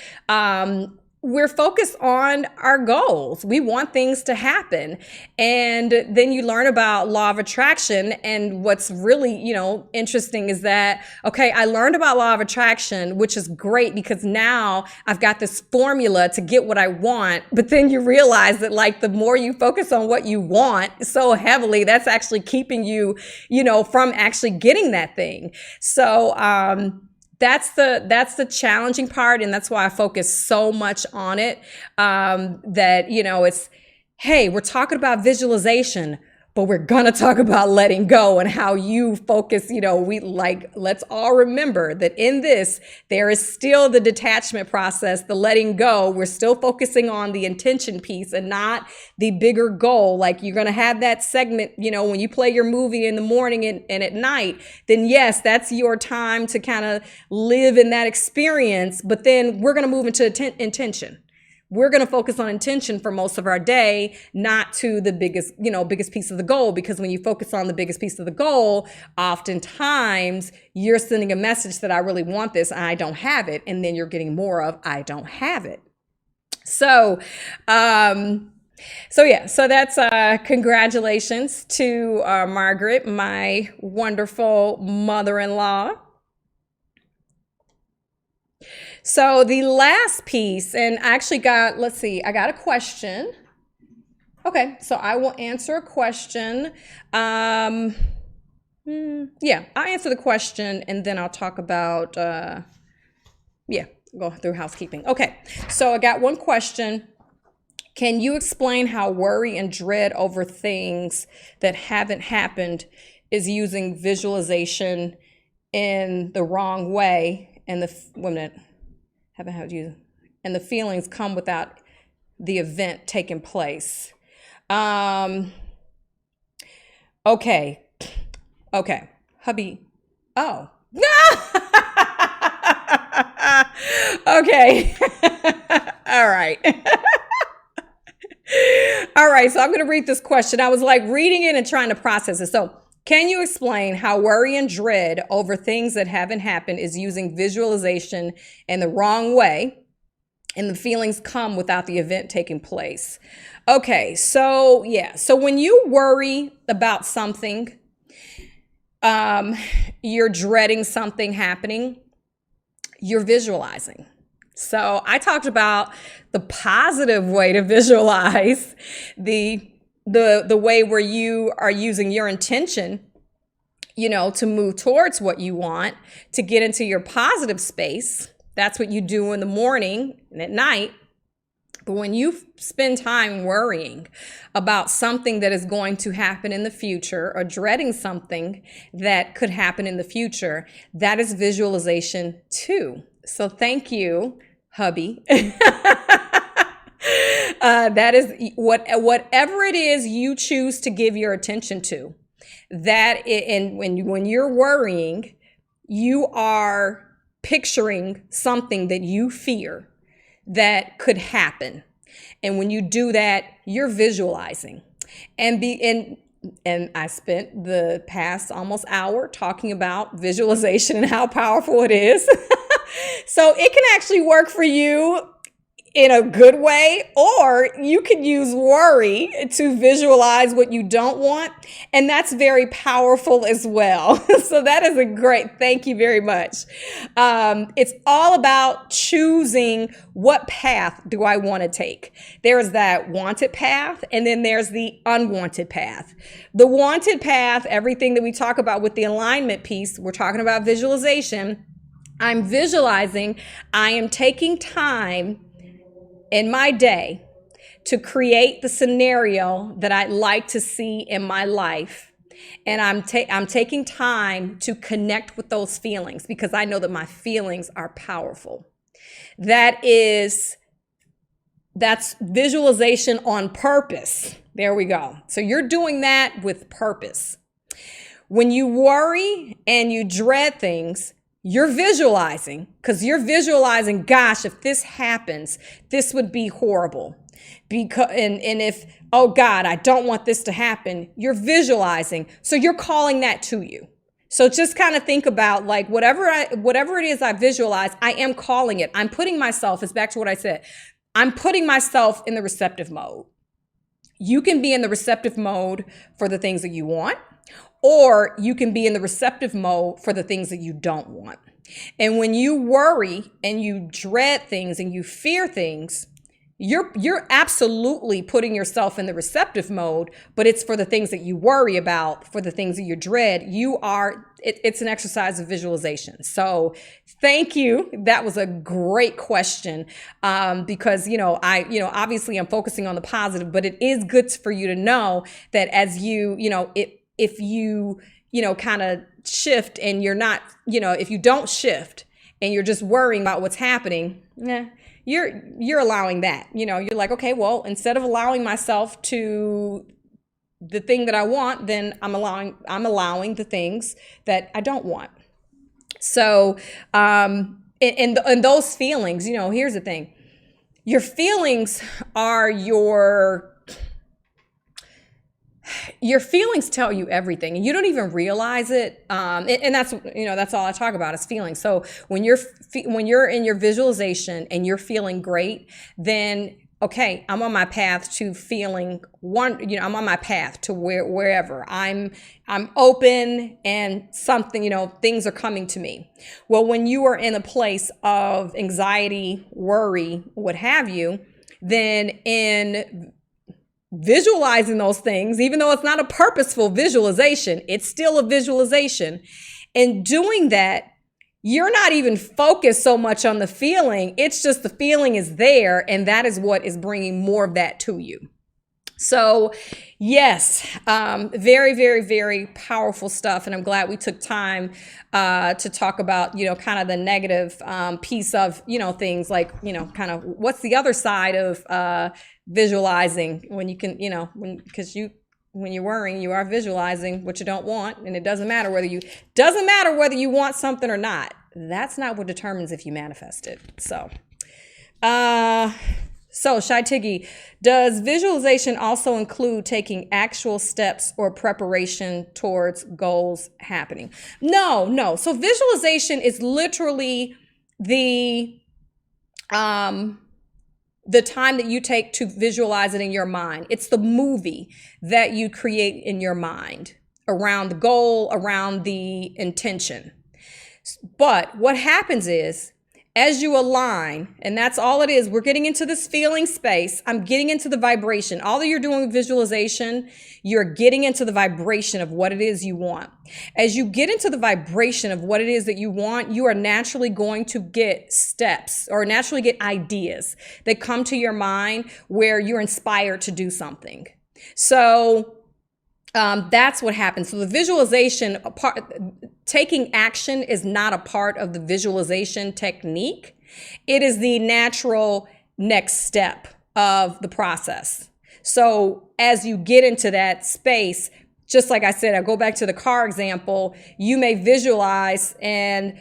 we're focused on our goals. We want things to happen. And then you learn about law of attraction. And what's really, interesting is that, okay, I learned about law of attraction, which is great because now I've got this formula to get what I want. But then you realize that like the more you focus on what you want so heavily, that's actually keeping you, from actually getting that thing. So, that's the challenging part. And that's why I focus so much on it. That, it's, hey, we're talking about visualization, but we're going to talk about letting go and how you focus, let's all remember that in this, there is still the detachment process, the letting go. We're still focusing on the intention piece and not the bigger goal. Like you're going to have that segment, when you play your movie in the morning and at night, then yes, that's your time to kind of live in that experience. But then we're going to move into intention. We're going to focus on intention for most of our day, not to the biggest piece of the goal. Because when you focus on the biggest piece of the goal, oftentimes you're sending a message that I really want this and I don't have it. And then you're getting more of, I don't have it. So that's congratulations to Margaret, my wonderful mother-in-law. So the last piece, and I actually got, I got a question. Okay, so I will answer a question. I'll answer the question and then I'll talk about, go through housekeeping. Okay, so I got one question. Can you explain how worry and dread over things that haven't happened is using visualization in the wrong way and and the feelings come without the event taking place? Okay, hubby. Oh, okay. All right. All right, so I'm going to read this question. I was like reading it and trying to process it. So, can you explain how worry and dread over things that haven't happened is using visualization in the wrong way and the feelings come without the event taking place? Okay, so when you worry about something, you're dreading something happening, you're visualizing. So I talked about the positive way to visualize, the way where you are using your intention, to move towards what you want, to get into your positive space. That's what you do in the morning and at night. But when you spend time worrying about something that is going to happen in the future, or dreading something that could happen in the future, that is visualization too. So thank you, hubby. That is whatever it is you choose to give your attention to. And when you're worrying, you are picturing something that you fear that could happen. And when you do that, you're visualizing. And I spent the past almost hour talking about visualization and how powerful it is. So it can actually work for you in a good way, or you can use worry to visualize what you don't want. And that's very powerful as well. So that is a great, thank you very much. It's all about choosing what path do I want to take. There's that wanted path, and then there's the unwanted path. The wanted path, everything that we talk about with the alignment piece, we're talking about visualization. I'm visualizing, I am taking time in my day to create the scenario that I'd like to see in my life. And I'm taking time to connect with those feelings, because I know that my feelings are powerful. That's visualization on purpose. There we go. So you're doing that with purpose. When you worry and you dread things, you're visualizing, because you're visualizing, gosh, if this happens, this would be horrible. And if, oh God, I don't want this to happen, you're visualizing. So you're calling that to you. So just kind of think about, like, whatever it is I visualize, I am calling it. I'm putting myself, it's back to what I said, I'm putting myself in the receptive mode. You can be in the receptive mode for the things that you want, or you can be in the receptive mode for the things that you don't want. And when you worry and you dread things and you fear things, you're absolutely putting yourself in the receptive mode, but it's for the things that you worry about, for the things that you dread. It's an exercise of visualization. So thank you. That was a great question. Because, obviously I'm focusing on the positive, but it is good for you to know that as if you kind of shift and you're not, if you don't shift and you're just worrying about what's happening, you're allowing that. You're like, okay, well, instead of allowing myself to the thing that I want, then I'm allowing the things that I don't want. So, and those feelings, here's the thing. Your feelings are your feelings tell you everything, and you don't even realize it. And that's all I talk about is feelings. So when you're in your visualization and you're feeling great, then okay, I'm on my path to feeling I'm on my path to wherever I'm open, and something, things are coming to me. Well, when you are in a place of anxiety, worry, what have you, then in visualizing those things, even though it's not a purposeful visualization, it's still a visualization. And doing that, you're not even focused so much on the feeling. It's just the feeling is there, and that is what is bringing more of that to you. So yes, very, very, very powerful stuff. And I'm glad we took time to talk about, kind of the negative piece of, things like, kind of what's the other side of visualizing, when you can, when you're worrying, you are visualizing what you don't want, and it doesn't matter whether you want something or not. That's not what determines if you manifest it. So Shy Tiggy, does visualization also include taking actual steps or preparation towards goals happening? No. So visualization is literally the time that you take to visualize it in your mind. It's the movie that you create in your mind around the goal, around the intention. But what happens is, as you align, and that's all it is, we're getting into this feeling space. I'm getting into the vibration. All that you're doing with visualization, you're getting into the vibration of what it is you want. As you get into the vibration of what it is that you want, you are naturally going to get steps or naturally get ideas that come to your mind where you're inspired to do something. So that's what happens. So the visualization taking action is not a part of the visualization technique. It is the natural next step of the process. So as you get into that space, just like I said, I go back to the car example, you may visualize and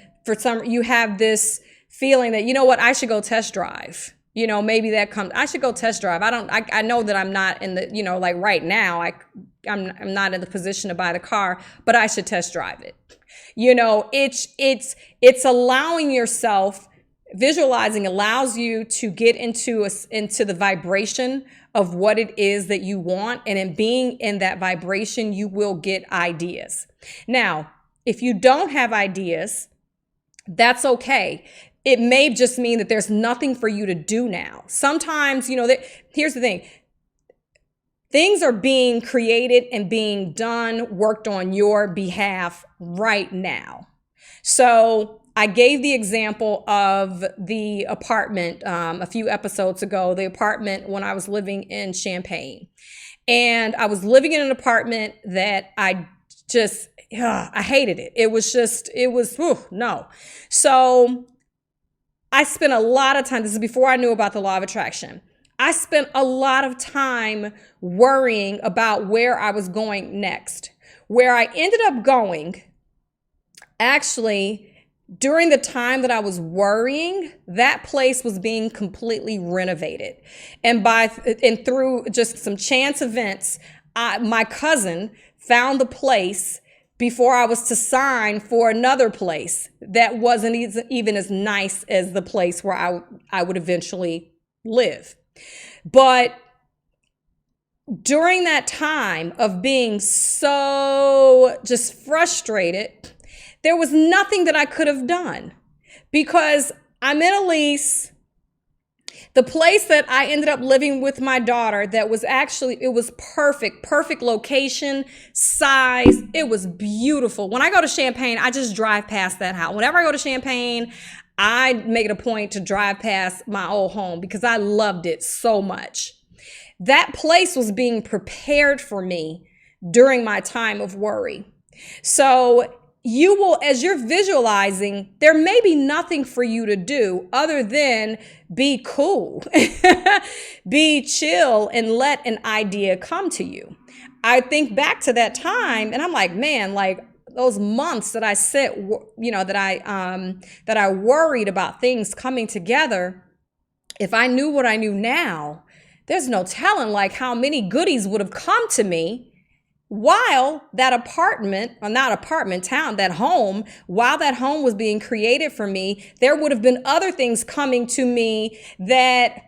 you have this feeling that, you know what, I should go test drive. Maybe that comes, I should go test drive. I know that I'm not in the, like right now, I'm not in the position to buy the car, but I should test drive it. It's allowing yourself, visualizing allows you to get into the vibration of what it is that you want. And in being in that vibration, you will get ideas. Now, if you don't have ideas, that's okay. It may just mean that there's nothing for you to do now. Sometimes, here's the thing. Things are being created and being done, worked on your behalf right now. So I gave the example of the apartment a few episodes ago, the apartment when I was living in Champaign. And I was living in an apartment that I hated it. It was, no. So I spent a lot of time, this is before I knew about the law of attraction. I spent a lot of time worrying about where I was going next. Where I ended up going, actually, during the time that I was worrying, that place was being completely renovated. And through just some chance events, my cousin found the place before I was to sign for another place that wasn't even as nice as the place where I would eventually live. But during that time of being so just frustrated, there was nothing that I could have done because I'm in a lease. The place that I ended up living with my daughter, it was perfect location, size. It was beautiful. When I go to Champaign, I just drive past that house. Whenever I go to Champaign, I make it a point to drive past my old home because I loved it so much. That place was being prepared for me during my time of worry. So you will, as you're visualizing, there may be nothing for you to do other than be cool, be chill, and let an idea come to you. I think back to that time and I'm like, man, like those months that I sit, that I worried about things coming together. If I knew what I knew now, there's no telling like how many goodies would have come to me while that home, while that home was being created for me. There would have been other things coming to me that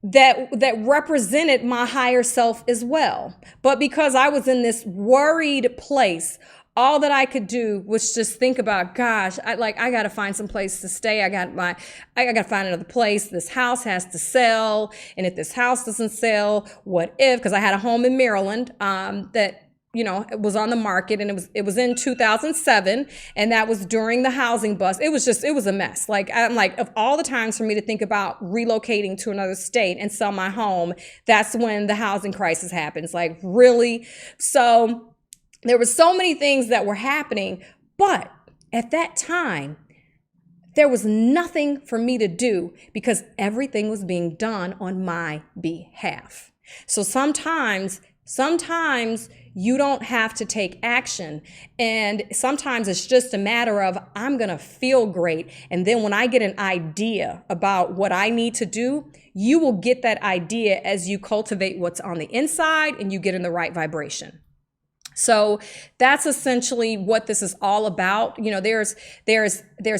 represented my higher self as well. But because I was in this worried place, all that I could do was just think about, gosh, I got to find some place to stay. I got to find another place. This house has to sell. And if this house doesn't sell, what if? Because I had a home in Maryland that it was on the market, and it was in 2007, and that was during the housing bust. It was a mess. Like, I'm like, of all the times for me to think about relocating to another state and sell my home, that's when the housing crisis happens. Like, really? So there were so many things that were happening, but at that time, there was nothing for me to do because everything was being done on my behalf. So sometimes you don't have to take action. And sometimes it's just a matter of, I'm going to feel great. And then when I get an idea about what I need to do, you will get that idea as you cultivate what's on the inside and you get in the right vibration. So that's essentially what this is all about. There's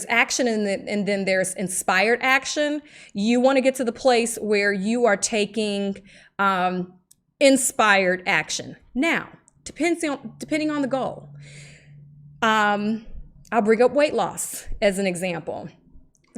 action and then there's inspired action. You want to get to the place where you are taking inspired action. Now, depending on the goal. I'll bring up weight loss as an example.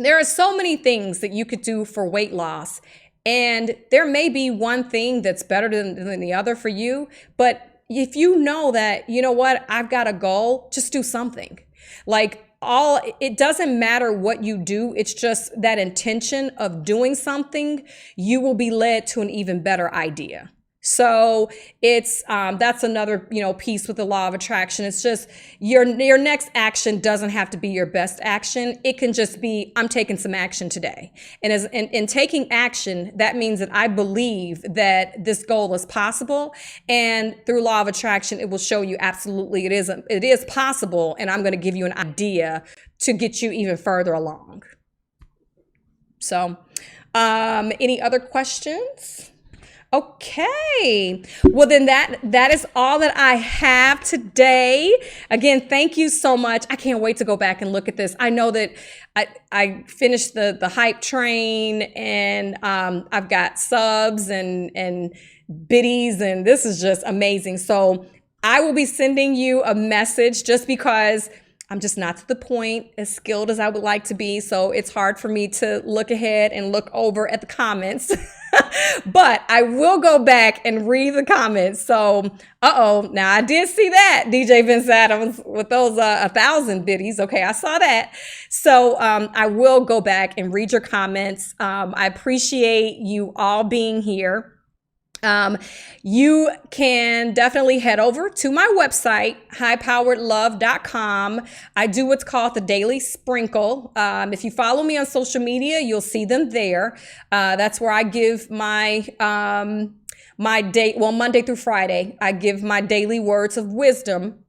there are so many things that you could do for weight loss. And there may be one thing that's better than the other for you. But if you know that, you know what, I've got a goal, just do something. Like it doesn't matter what you do. It's just that intention of doing something, you will be led to an even better idea. So it's that's another piece with the law of attraction. It's just your next action doesn't have to be your best action. It can just be, I'm taking some action today. And in taking action, that means that I believe that this goal is possible. And through law of attraction, it will show you absolutely it is possible. And I'm going to give you an idea to get you even further along. So any other questions? Okay, well then that is all that I have today. Again, thank you so much. I can't wait to go back and look at this. I know that I finished the hype train, and I've got subs and biddies, and this is just amazing. So I will be sending you a message just because I'm just not to the point as skilled as I would like to be. So it's hard for me to look ahead and look over at the comments. But I will go back and read the comments. So, now I did see that, DJ Vince Adams, with those 1,000 biddies. Okay, I saw that. So I will go back and read your comments. I appreciate you all being here. You can definitely head over to my website, highpoweredlove.com. I do what's called the Daily Sprinkle. If you follow me on social media, you'll see them there. That's where I give my Monday through Friday, I give my daily words of wisdom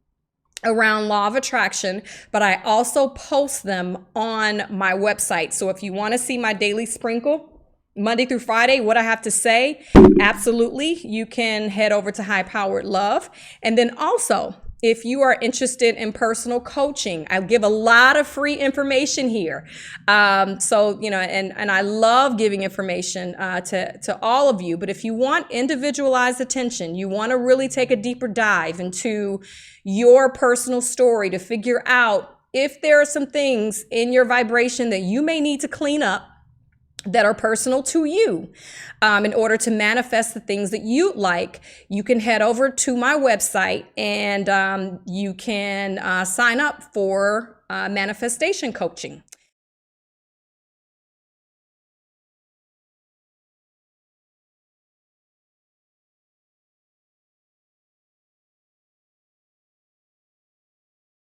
around law of attraction, but I also post them on my website. So if you want to see my daily sprinkle, Monday through Friday, what I have to say, absolutely, you can head over to High Powered Love. And then also, if you are interested in personal coaching, I give a lot of free information here. So, and I love giving information to all of you. But if you want individualized attention, you want to really take a deeper dive into your personal story to figure out if there are some things in your vibration that you may need to clean up, that are personal to you, in order to manifest the things that you like, you can head over to my website and you can sign up for manifestation coaching.